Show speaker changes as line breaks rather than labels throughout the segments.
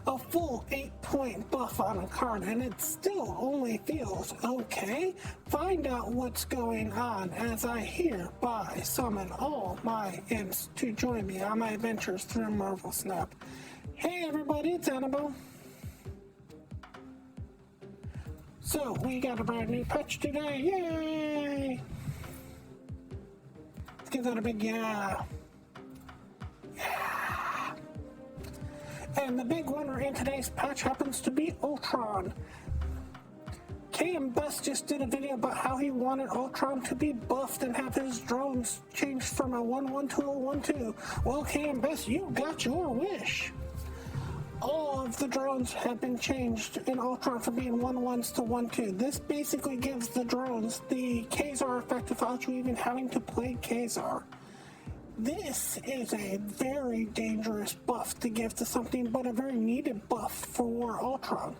a full 8-point buff on a card, and it still only feels okay. Find out what's going on as I hereby summon all my imps to join me on my adventures through Marvel Snap. Hey everybody, it's Annabelle. So, we got a brand new patch today, yay! Let's give that a big yeah. Yeah! And the big winner in today's patch happens to be Ultron. KM Best just did a video about how he wanted Ultron to be buffed and have his drones changed from a 1-1 to a 1-2. Well, KM Best, you got your wish. All of the drones have been changed in Ultron from being 1-1s to 1-2. This basically gives the drones the Kazar effect without you even having to play Kazar. This is a very dangerous buff to give to something, but a very needed buff for Ultron.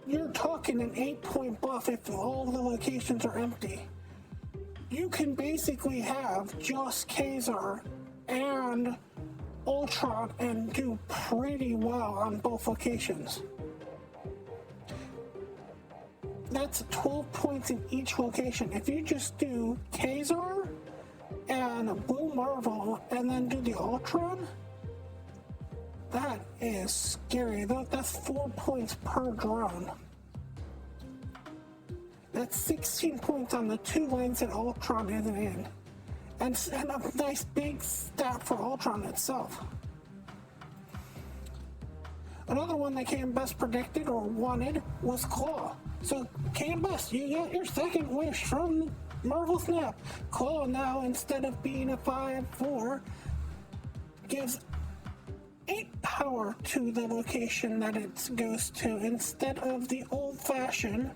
You're talking an 8-point buff if all the locations are empty. You can basically have just Kazar and Ultron and do pretty well on both locations. That's 12 points in each location. If you just do Kazar and Blue Marvel and then do the Ultron, that is scary. That's 4 points per drone. That's 16 points on the 2 lanes that Ultron isn't in. And a nice big stat for Ultron itself. Another one that KM Best predicted or wanted was Klaw. So KM Best, you got your second wish from Marvel Snap. Klaw now, instead of being a 5-4, gives 8 power to the location that it goes to instead of the old-fashioned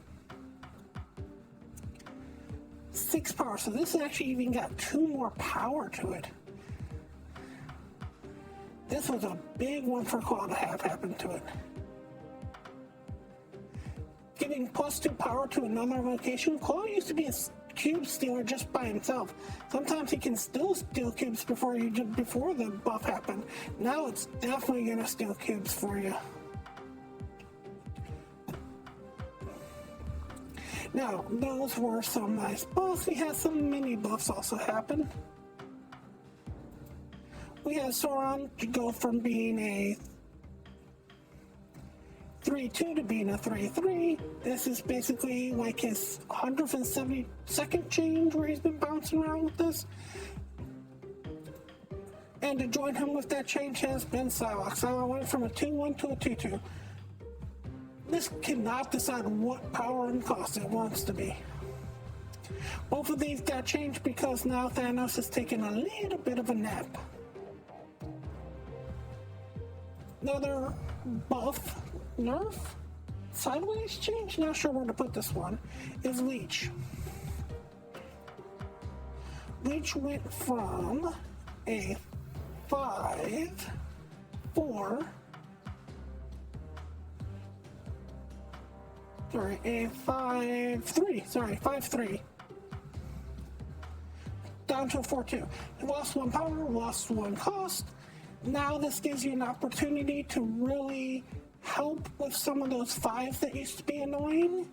6 power. So this actually even got 2 more power to it. This was a big one for Klaw to have happen to it. Giving +2 power to another location. Klaw used to be a cube stealer just by himself. Sometimes he can still steal cubes before the buff happened. Now it's definitely gonna steal cubes for you. Now, those were some nice buffs. We had some mini buffs also happen. We had Sauron go from being a 3-2 to being a 3-3. This is basically like his 172nd change where he's been bouncing around with this. And to join him with that change has been Psylocke. Psylocke went from a 2-1 to a 2-2. This cannot decide what power and cost it wants to be. Both of these got changed because now Thanos is taking a little bit of a nap. Another buff, nerf, sideways change, not sure where to put this one, is Leech. Leech went from a 5-4, a 5-3, down to a 4-2. He lost 1 power, lost 1 cost. Now this gives you an opportunity to really help with some of those 5s that used to be annoying.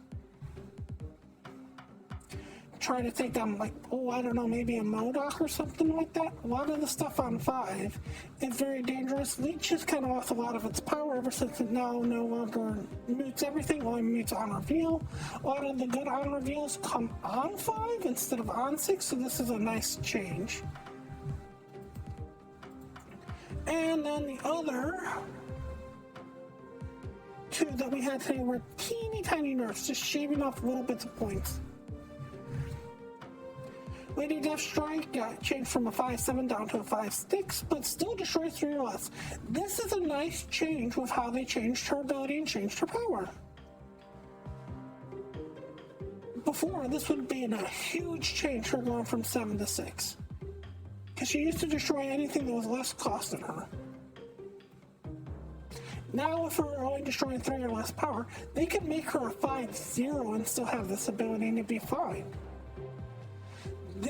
Try to take down, like, I don't know, maybe a MODOK or something like that. A lot of the stuff on 5 is very dangerous. Leech has kind of lost a lot of its power ever since it now no longer mutes everything, only mutes on reveal. A lot of the good on reveals come on 5 instead of on 6, so this is a nice change. And then the other 2 that we had today were teeny tiny nerfs, just shaving off little bits of points. Lady Deathstrike got changed from a 5-7 down to a 5-6, but still destroys 3 or less. This is a nice change with how they changed her ability and changed her power. Before, this would have been a huge change, her going from 7 to 6. Because she used to destroy anything that was less cost than her. Now, if we're only destroying 3 or less power, they could make her a 5-0 and still have this ability and it'd be fine.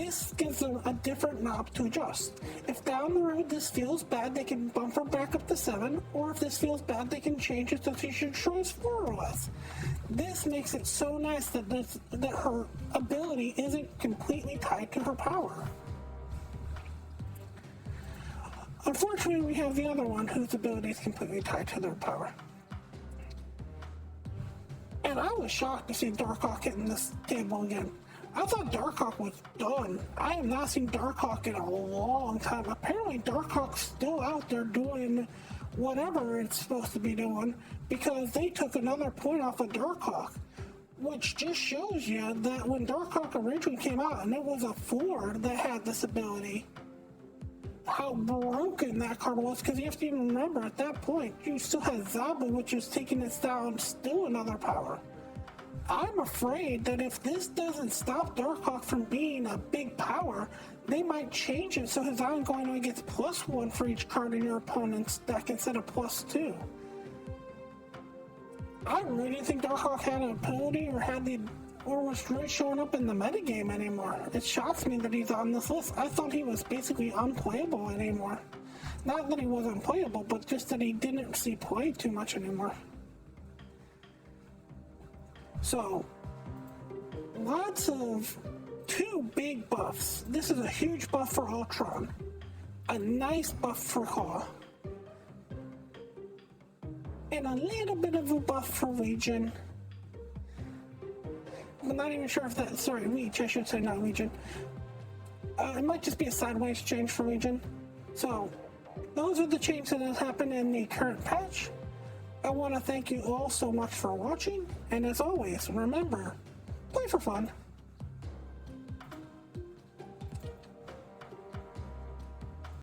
this gives them a different knob to adjust. If down the road this feels bad, they can bump her back up to 7, or if this feels bad, they can change it so she destroys 4 or less. This makes it so nice that her ability isn't completely tied to her power. Unfortunately, we have the other one whose ability is completely tied to their power. And I was shocked to see Darkhawk hitting this table again. I thought Darkhawk was done. I have not seen Darkhawk in a long time. Apparently Darkhawk's still out there doing whatever it's supposed to be doing, because they took another point off of Darkhawk, which just shows you that when Darkhawk originally came out and it was a 4 that had this ability, how broken that card was, because you have to even remember at that point you still had Zabu, which was taking it down, still another power. I'm afraid that if this doesn't stop Darkhawk from being a big power, they might change it so his ongoing only gets +1 for each card in your opponent's deck instead of +2. I really didn't think Darkhawk had an ability or was really showing up in the metagame anymore. It shocks me that he's on this list. I thought he was basically unplayable anymore. Not that he was unplayable, but just that he didn't see play too much anymore. So, lots of 2 big buffs. This is a huge buff for Ultron, a nice buff for Klaw, and a little bit of a buff for Legion. I'm not even sure if that, sorry, Leech, I should say, not Legion. It might just be a sideways change for Legion. So, those are the changes that have happened in the current patch. I want to thank you all so much for watching, and as always, remember, play for fun.